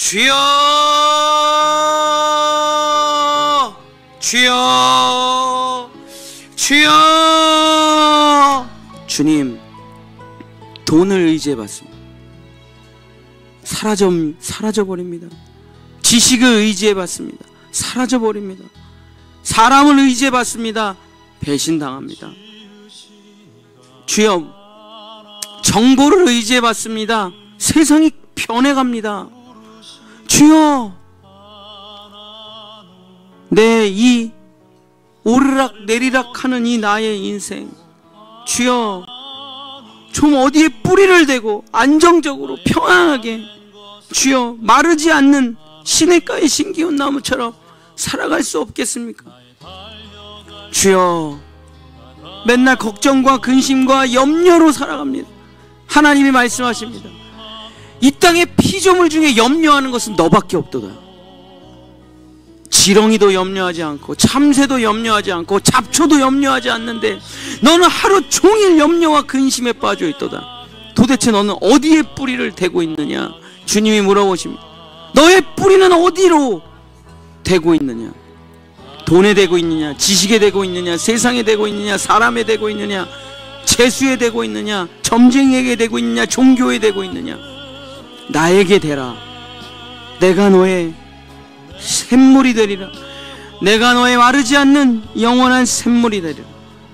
주여, 주여, 주여. 주님, 돈을 의지해봤습니다. 사라져버립니다. 지식을 의지해봤습니다. 사라져버립니다. 사람을 의지해봤습니다. 배신당합니다. 주여, 정보를 의지해봤습니다. 세상이 변해갑니다. 주여, 내 이 오르락 내리락 하는 이 나의 인생, 주여, 좀 어디에 뿌리를 대고 안정적으로 평안하게, 주여, 마르지 않는 시냇가의 신기운 나무처럼 살아갈 수 없겠습니까? 주여, 맨날 걱정과 근심과 염려로 살아갑니다. 하나님이 말씀하십니다. 이 땅의 피조물 중에 염려하는 것은 너밖에 없도다. 지렁이도 염려하지 않고 참새도 염려하지 않고 잡초도 염려하지 않는데 너는 하루 종일 염려와 근심에 빠져 있도다. 도대체 너는 어디에 뿌리를 대고 있느냐? 주님이 물어보십니다. 너의 뿌리는 어디로 대고 있느냐? 돈에 대고 있느냐? 지식에 대고 있느냐? 세상에 대고 있느냐? 사람에 대고 있느냐? 재수에 대고 있느냐? 점쟁이에게 대고 있느냐? 종교에 대고 있느냐? 나에게 대라. 내가 너의 샘물이 되리라. 내가 너의 마르지 않는 영원한 샘물이 되리라.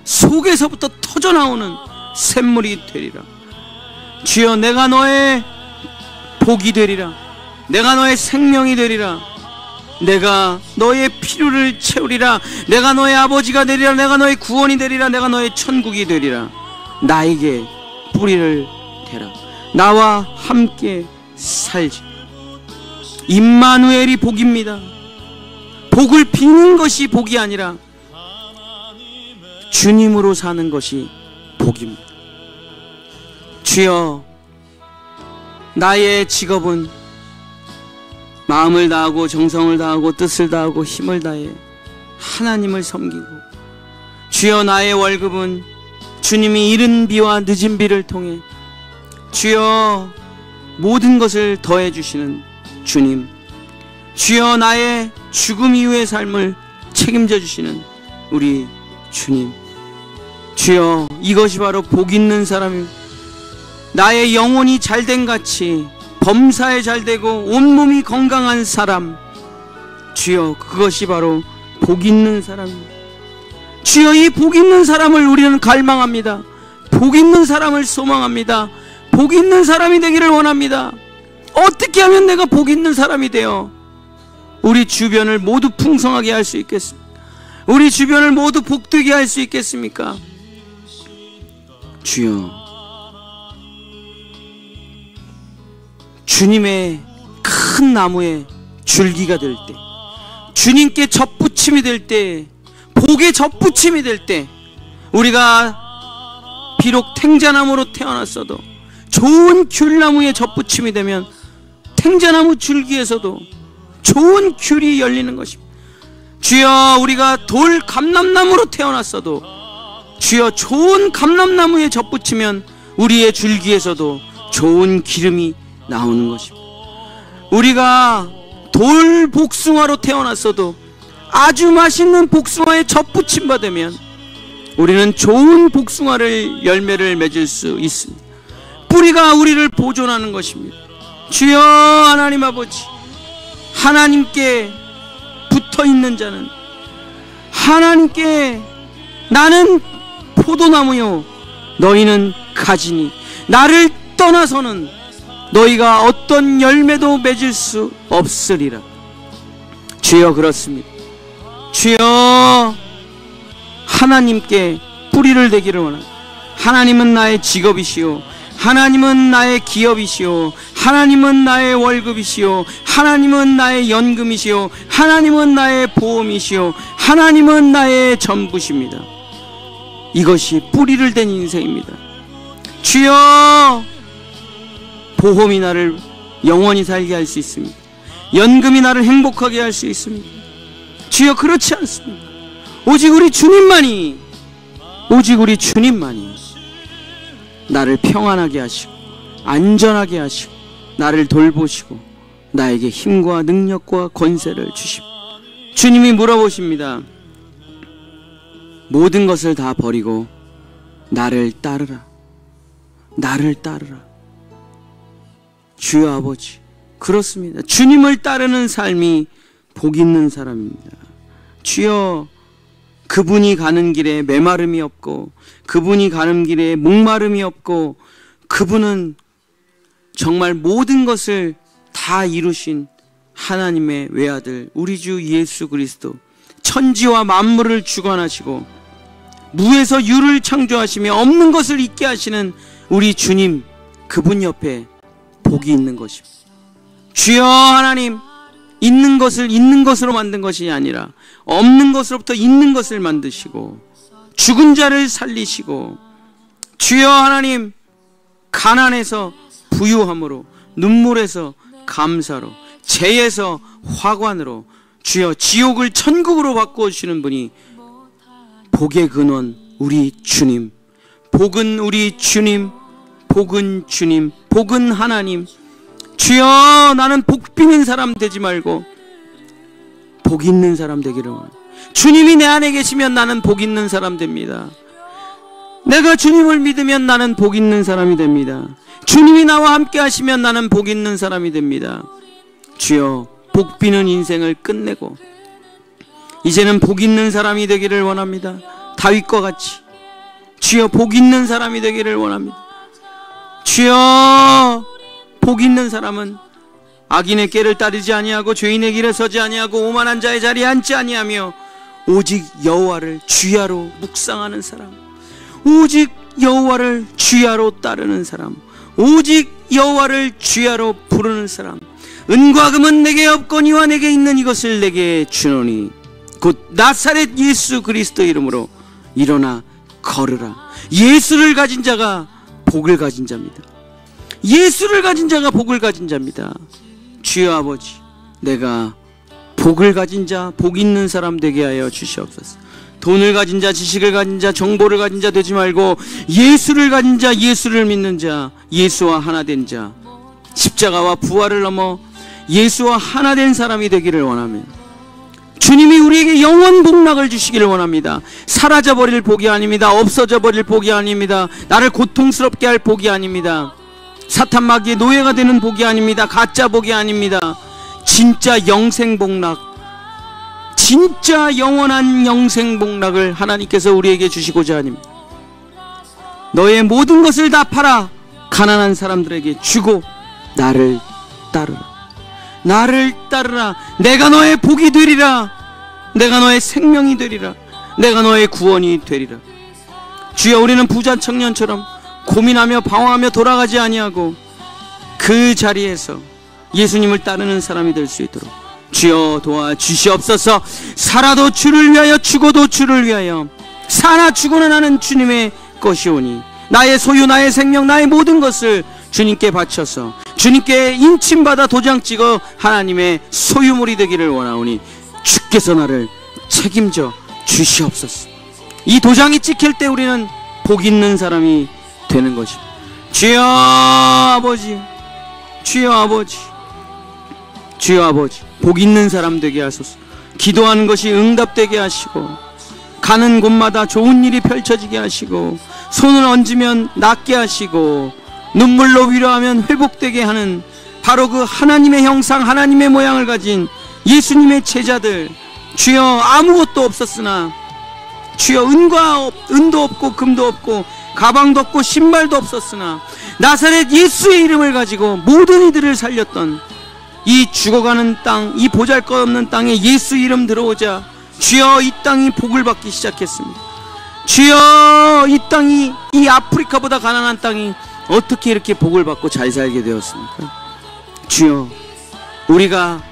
속에서부터 터져나오는 샘물이 되리라. 주여, 내가 너의 복이 되리라. 내가 너의 생명이 되리라. 내가 너의 필요를 채우리라. 내가 너의 아버지가 되리라. 내가 너의 구원이 되리라. 내가 너의 천국이 되리라. 나에게 뿌리를 대라. 나와 함께 살지. 임마누엘이 복입니다. 복을 비는 것이 복이 아니라 주님으로 사는 것이 복입니다. 주여, 나의 직업은 마음을 다하고 정성을 다하고 뜻을 다하고 힘을 다해 하나님을 섬기고, 주여, 나의 월급은 주님이 이른 비와 늦은 비를 통해 주여 모든 것을 더해 주시는 주님, 주여, 나의 죽음 이후의 삶을 책임져 주시는 우리 주님, 주여, 이것이 바로 복 있는 사람입니다. 나의 영혼이 잘된 같이 범사에 잘되고 온몸이 건강한 사람, 주여, 그것이 바로 복 있는 사람입니다. 주여, 이 복 있는 사람을 우리는 갈망합니다. 복 있는 사람을 소망합니다. 복 있는 사람이 되기를 원합니다. 어떻게 하면 내가 복 있는 사람이 되어 우리 주변을 모두 풍성하게 할 수 있겠습니까? 우리 주변을 모두 복되게 할 수 있겠습니까? 주여, 주님의 큰 나무에 줄기가 될 때, 주님께 접붙임이 될 때, 복의 접붙임이 될 때, 우리가 비록 탱자나무로 태어났어도 좋은 귤나무에 접붙임이 되면 탱자나무 줄기에서도 좋은 귤이 열리는 것입니다. 주여, 우리가 돌 감람나무로 태어났어도 주여 좋은 감람나무에 접붙이면 우리의 줄기에서도 좋은 기름이 나오는 것입니다. 우리가 돌 복숭아로 태어났어도 아주 맛있는 복숭아에 접붙임 받으면 우리는 좋은 복숭아를 열매를 맺을 수 있습니다. 뿌리가 우리를 보존하는 것입니다. 주여, 하나님 아버지, 하나님께 붙어있는 자는, 하나님께 나는 포도나무요 너희는 가지니 나를 떠나서는 너희가 어떤 열매도 맺을 수 없으리라. 주여, 그렇습니다. 주여, 하나님께 뿌리를 대기를 원합니다. 하나님은 나의 직업이시오, 하나님은 나의 기업이시오, 하나님은 나의 월급이시오, 하나님은 나의 연금이시오, 하나님은 나의 보험이시오, 하나님은 나의 전부십니다. 이것이 뿌리를 댄 인생입니다. 주여, 보험이 나를 영원히 살게 할 수 있습니다. 연금이 나를 행복하게 할 수 있습니다. 주여, 그렇지 않습니다. 오직 우리 주님만이, 오직 우리 주님만이 나를 평안하게 하시고 안전하게 하시고 나를 돌보시고 나에게 힘과 능력과 권세를 주시오. 주님이 물어보십니다. 모든 것을 다 버리고 나를 따르라. 나를 따르라. 주여 아버지, 그렇습니다. 주님을 따르는 삶이 복 있는 사람입니다. 주여, 그분이 가는 길에 메마름이 없고, 그분이 가는 길에 목마름이 없고, 그분은 정말 모든 것을 다 이루신 하나님의 외아들 우리 주 예수 그리스도, 천지와 만물을 주관하시고 무에서 유를 창조하시며 없는 것을 있게 하시는 우리 주님, 그분 옆에 복이 있는 것입니다. 주여 하나님, 있는 것을 있는 것으로 만든 것이 아니라 없는 것으로부터 있는 것을 만드시고 죽은 자를 살리시고, 주여 하나님, 가난에서 부유함으로, 눈물에서 감사로, 죄에서 화관으로, 주여 지옥을 천국으로 바꾸어주시는 분이 복의 근원 우리 주님, 복은 우리 주님, 복은 주님, 복은 하나님. 주여, 나는 복 비는 사람 되지 말고 복 있는 사람 되기를 원합니다. 주님이 내 안에 계시면 나는 복 있는 사람 됩니다. 내가 주님을 믿으면 나는 복 있는 사람이 됩니다. 주님이 나와 함께 하시면 나는 복 있는 사람이 됩니다. 주여, 복 비는 인생을 끝내고 이제는 복 있는 사람이 되기를 원합니다. 다윗과 같이 주여, 복 있는 사람이 되기를 원합니다. 주여, 복 있는 사람은 악인의 꾀를 따르지 아니하고 죄인의 길에 서지 아니하고 오만한 자의 자리에 앉지 아니하며 오직 여호와를 주야로 묵상하는 사람, 오직 여호와를 주야로 따르는 사람, 오직 여호와를 주야로 부르는 사람. 은과 금은 내게 없거니와 내게 있는 이것을 내게 주노니 곧 나사렛 예수 그리스도 이름으로 일어나 걸으라. 예수를 가진 자가 복을 가진 자입니다. 예수를 가진 자가 복을 가진 자입니다. 주여 아버지, 내가 복을 가진 자, 복 있는 사람 되게 하여 주시옵소서. 돈을 가진 자, 지식을 가진 자, 정보를 가진 자 되지 말고 예수를 가진 자, 예수를 믿는 자, 예수와 하나 된 자, 십자가와 부활을 넘어 예수와 하나 된 사람이 되기를 원합니다. 주님이 우리에게 영원 복락을 주시기를 원합니다. 사라져버릴 복이 아닙니다. 없어져버릴 복이 아닙니다. 나를 고통스럽게 할 복이 아닙니다. 사탄 마귀의 노예가 되는 복이 아닙니다. 가짜 복이 아닙니다. 진짜 영생 복락, 진짜 영원한 영생 복락을 하나님께서 우리에게 주시고자 합니다. 너의 모든 것을 다 팔아 가난한 사람들에게 주고 나를 따르라. 나를 따르라. 내가 너의 복이 되리라. 내가 너의 생명이 되리라. 내가 너의 구원이 되리라. 주여, 우리는 부자 청년처럼 고민하며 방황하며 돌아가지 아니하고 그 자리에서 예수님을 따르는 사람이 될 수 있도록 주여 도와주시옵소서. 살아도 주를 위하여 죽어도 주를 위하여, 사나 죽어나 나는 주님의 것이오니 나의 소유, 나의 생명, 나의 모든 것을 주님께 바쳐서 주님께 인침받아 도장 찍어 하나님의 소유물이 되기를 원하오니 주께서 나를 책임져 주시옵소서. 이 도장이 찍힐 때 우리는 복 있는 사람이 되는 것입니다. 주여 아버지, 주여 아버지, 주여 아버지, 복 있는 사람 되게 하소서. 기도하는 것이 응답되게 하시고 가는 곳마다 좋은 일이 펼쳐지게 하시고 손을 얹으면 낫게 하시고 눈물로 위로하면 회복되게 하는 바로 그 하나님의 형상, 하나님의 모양을 가진 예수님의 제자들, 주여, 아무것도 없었으나 주여, 은도 없고 금도 없고 가방도 없고 신발도 없었으나 나사렛 예수의 이름을 가지고 모든 이들을 살렸던 이 죽어가는 땅, 이 보잘것없는 땅에 예수 이름 들어오자 주여, 이 땅이 복을 받기 시작했습니다. 주여, 이 땅이, 이 아프리카보다 가난한 땅이 어떻게 이렇게 복을 받고 잘 살게 되었습니까? 주여, 우리가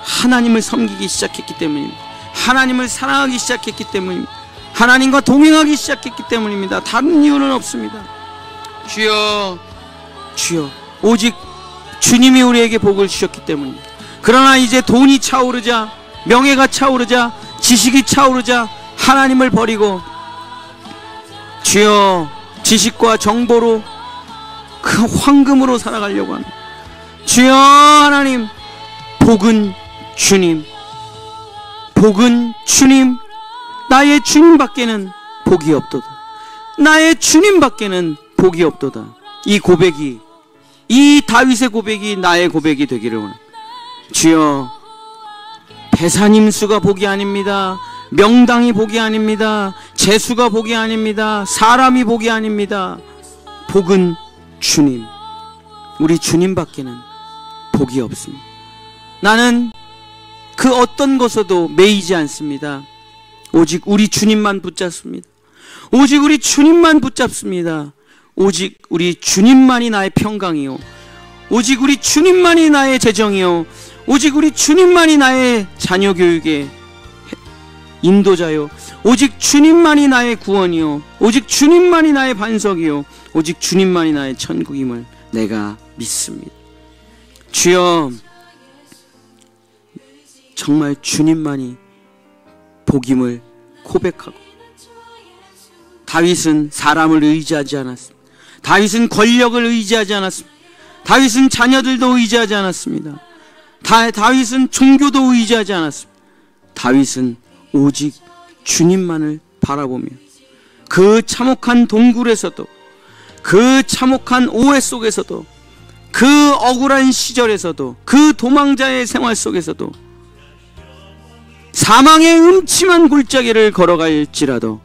하나님을 섬기기 시작했기 때문입니다. 하나님을 사랑하기 시작했기 때문입니다. 하나님과 동행하기 시작했기 때문입니다. 다른 이유는 없습니다. 주여, 주여, 오직 주님이 우리에게 복을 주셨기 때문입니다. 그러나 이제 돈이 차오르자, 명예가 차오르자, 지식이 차오르자 하나님을 버리고 주여, 지식과 정보로 그 황금으로 살아가려고 합니다. 주여 하나님, 복은 주님, 복은 주님, 나의 주님밖에는 복이 없도다. 나의 주님밖에는 복이 없도다. 이 고백이, 이 다윗의 고백이 나의 고백이 되기를 원합니다. 주여, 배사님수가 복이 아닙니다. 명당이 복이 아닙니다. 재수가 복이 아닙니다. 사람이 복이 아닙니다. 복은 주님, 우리 주님밖에는 복이 없습니다. 나는 그 어떤 것에도 매이지 않습니다. 오직 우리 주님만 붙잡습니다. 오직 우리 주님만 붙잡습니다. 오직 우리 주님만이 나의 평강이요, 오직 우리 주님만이 나의 재정이요, 오직 우리 주님만이 나의 자녀 교육의 인도자요, 오직 주님만이 나의 구원이요, 오직 주님만이 나의 반석이요, 오직 주님만이 나의 천국임을 내가 믿습니다. 주여, 정말 주님만이 복임을 고백하고, 다윗은 사람을 의지하지 않았습니다. 다윗은 권력을 의지하지 않았습니다. 다윗은 자녀들도 의지하지 않았습니다. 다윗은 종교도 의지하지 않았습니다. 다윗은 오직 주님만을 바라보며 그 참혹한 동굴에서도, 그 참혹한 오해 속에서도, 그 억울한 시절에서도, 그 도망자의 생활 속에서도, 사망의 음침한 골짜기를 걸어갈지라도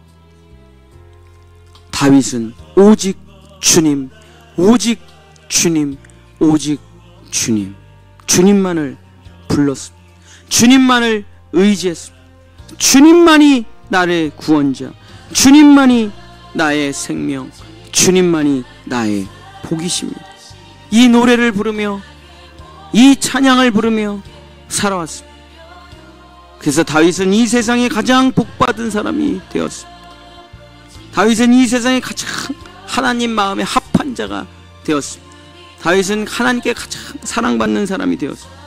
다윗은 오직 주님, 오직 주님, 오직 주님, 주님만을 불렀습니다. 주님만을 의지했습니다. 주님만이 나의 구원자, 주님만이 나의 생명, 주님만이 나의 복이십니다. 이 노래를 부르며, 이 찬양을 부르며 살아왔습니다. 그래서 다윗은 이 세상에 가장 복받은 사람이 되었습니다. 다윗은 이 세상에 가장 하나님 마음에 합한 자가 되었습니다. 다윗은 하나님께 가장 사랑받는 사람이 되었습니다.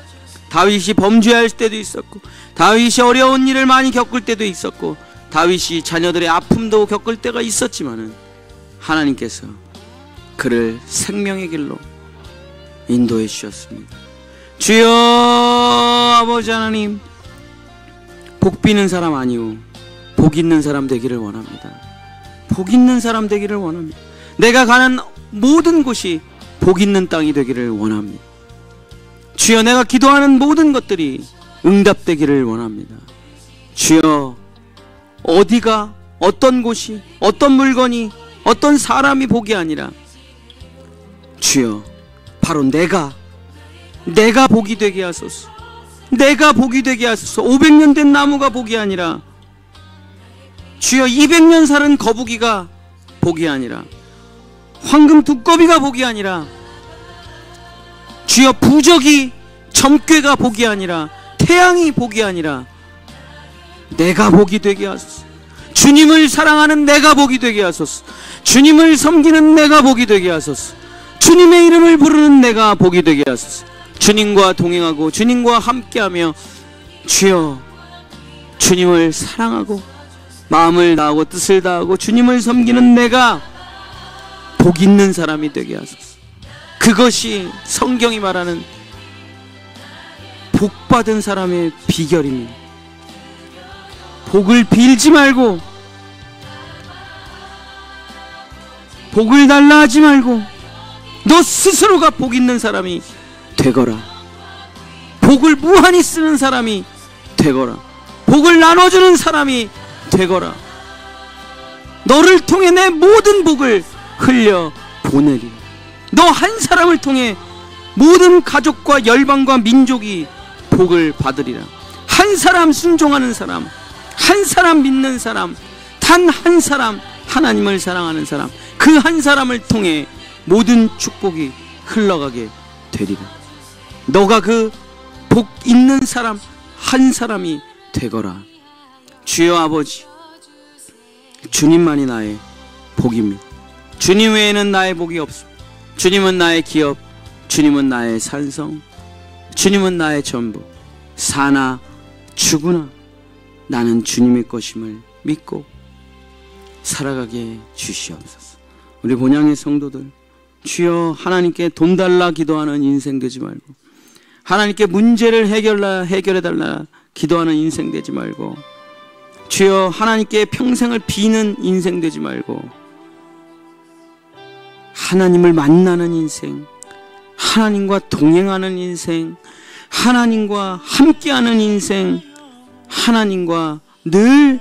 다윗이 범죄할 때도 있었고, 다윗이 어려운 일을 많이 겪을 때도 있었고, 다윗이 자녀들의 아픔도 겪을 때가 있었지만은 하나님께서 그를 생명의 길로 인도해 주셨습니다. 주여, 아버지 하나님, 복 비는 사람 아니오, 복 있는 사람 되기를 원합니다. 복 있는 사람 되기를 원합니다. 내가 가는 모든 곳이 복 있는 땅이 되기를 원합니다. 주여, 내가 기도하는 모든 것들이 응답되기를 원합니다. 주여, 어디가, 어떤 곳이, 어떤 물건이, 어떤 사람이 복이 아니라 주여, 바로 내가 복이 되게 하소서. 내가 복이 되게 하소서. 500년 된 나무가 복이 아니라 주여, 200년 살은 거북이가 복이 아니라, 황금 두꺼비가 복이 아니라, 주여, 부적이, 점괘가 복이 아니라, 태양이 복이 아니라 내가 복이 되게 하소서. 주님을 사랑하는 내가 복이 되게 하소서. 주님을 섬기는 내가 복이 되게 하소서. 주님의 이름을 부르는 내가 복이 되게 하소서. 주님과 동행하고 주님과 함께하며 주여, 주님을 사랑하고 마음을 다하고 뜻을 다하고 주님을 섬기는 내가 복 있는 사람이 되게 하소서. 그것이 성경이 말하는 복받은 사람의 비결입니다. 복을 빌지 말고, 복을 달라 하지 말고 너 스스로가 복 있는 사람이 되거라. 복을 무한히 쓰는 사람이 되거라. 복을 나눠주는 사람이 되거라. 너를 통해 내 모든 복을 흘려 보내리. 너 한 사람을 통해 모든 가족과 열방과 민족이 복을 받으리라. 한 사람 순종하는 사람, 한 사람 믿는 사람, 단 한 사람 하나님을 사랑하는 사람, 그 한 사람을 통해 모든 축복이 흘러가게 되리라. 너가 그 복 있는 사람 한 사람이 되거라. 주여 아버지, 주님만이 나의 복입니다. 주님 외에는 나의 복이 없습니다. 주님은 나의 기업, 주님은 나의 산성, 주님은 나의 전부. 사나 죽으나 나는 주님의 것임을 믿고 살아가게 주시옵소서. 우리 본향의 성도들, 주여, 하나님께 돈 달라 기도하는 인생 되지 말고 하나님께 문제를 해결해달라 기도하는 인생 되지 말고, 주여 하나님께 평생을 비는 인생 되지 말고, 하나님을 만나는 인생, 하나님과 동행하는 인생, 하나님과 함께하는 인생, 하나님과 늘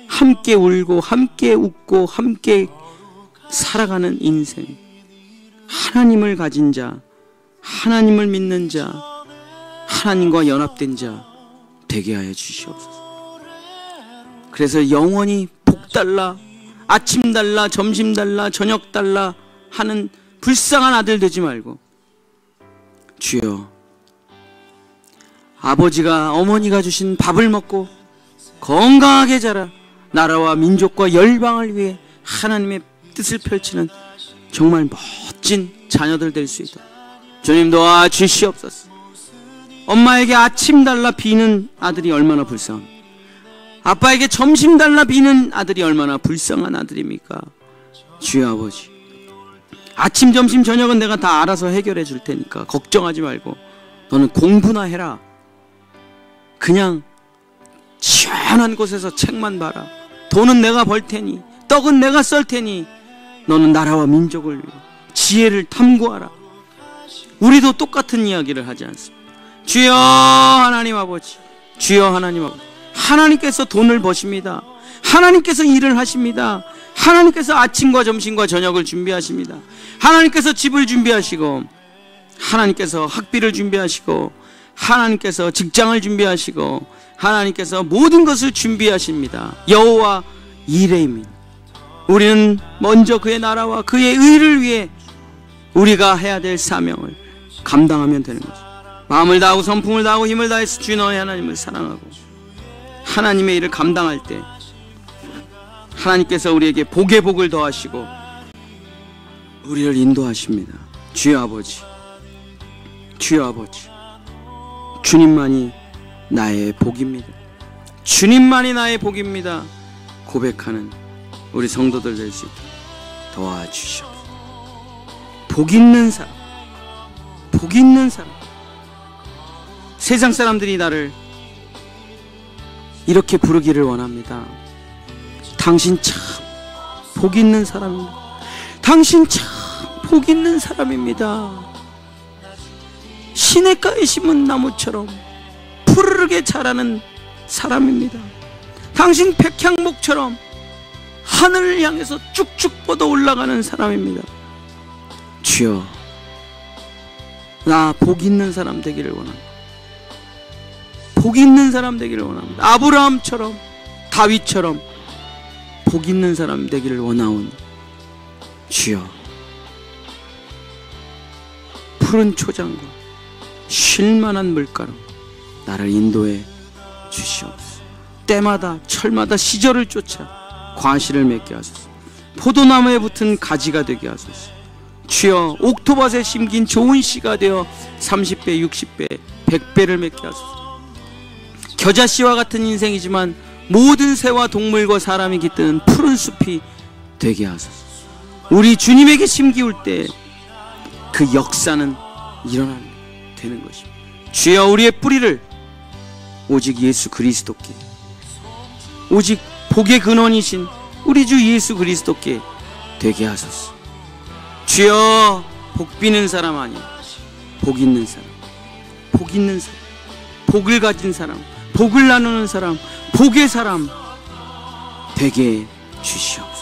함께 울고 함께 웃고 함께 살아가는 인생, 하나님을 가진 자, 하나님을 믿는 자, 하나님과 연합된 자 되게 하여 주시옵소서. 그래서 영원히 복 달라, 아침 달라, 점심 달라, 저녁 달라 하는 불쌍한 아들 되지 말고, 주여 아버지가 어머니가 주신 밥을 먹고 건강하게 자라 나라와 민족과 열방을 위해 하나님의 뜻을 펼치는 정말 멋진 자녀들 될 수 있도록 주님 도와주시옵소서. 엄마에게 아침 달라 비는 아들이 얼마나 불쌍합니까? 아빠에게 점심 달라 비는 아들이 얼마나 불쌍한 아들입니까? 주여 아버지, 아침 점심 저녁은 내가 다 알아서 해결해 줄 테니까 걱정하지 말고 너는 공부나 해라. 그냥 시원한 곳에서 책만 봐라. 돈은 내가 벌 테니, 떡은 내가 썰 테니 너는 나라와 민족을 위해 지혜를 탐구하라. 우리도 똑같은 이야기를 하지 않습니다. 주여 하나님 아버지, 주여 하나님 아버지, 하나님께서 돈을 버십니다. 하나님께서 일을 하십니다. 하나님께서 아침과 점심과 저녁을 준비하십니다. 하나님께서 집을 준비하시고, 하나님께서 학비를 준비하시고, 하나님께서 직장을 준비하시고, 하나님께서 모든 것을 준비하십니다. 여호와 이레입니다. 우리는 먼저 그의 나라와 그의 의를 위해 우리가 해야 될 사명을 감당하면 되는 거죠. 마음을 다하고 성품을 다하고 힘을 다해서 주 너의 하나님을 사랑하고 하나님의 일을 감당할 때 하나님께서 우리에게 복의 복을 더하시고 우리를 인도하십니다. 주여 아버지, 주여 아버지, 주님만이 나의 복입니다. 주님만이 나의 복입니다. 고백하는 우리 성도들 될 수 있도록 도와주시옵소서. 복 있는 사람, 복 있는 사람. 세상 사람들이 나를 이렇게 부르기를 원합니다. 당신 참 복 있는 사람입니다. 당신 참 복 있는 사람입니다. 시냇가에 심은 나무처럼 푸르르게 자라는 사람입니다. 당신 백향목처럼 하늘을 향해서 쭉쭉 뻗어 올라가는 사람입니다. 주여, 나 복 있는 사람 되기를 원합니다. 복 있는 사람 되기를 원합니다. 아브라함처럼, 다윗처럼 복 있는 사람 되기를 원하오니 주여, 푸른 초장과 쉴만한 물가로 나를 인도해 주시옵소서. 때마다 철마다 시절을 쫓아 과실을 맺게 하소서. 포도나무에 붙은 가지가 되게 하소서. 주여, 옥토밭에 심긴 좋은 씨가 되어 30배, 60배, 100배를 맺게 하소서. 겨자씨와 같은 인생이지만 모든 새와 동물과 사람이 깃드는 푸른 숲이 되게 하소서. 우리 주님에게 심기울 때 그 역사는 일어나는 되는 것입니다. 주여, 우리의 뿌리를 오직 예수 그리스도께, 오직 복의 근원이신 우리 주 예수 그리스도께 되게 하소서. 주여, 복 비는 사람 아니야, 복 있는 사람, 복 있는 사람, 복을 가진 사람, 복을 나누는 사람, 복의 사람 되게 주시옵소서.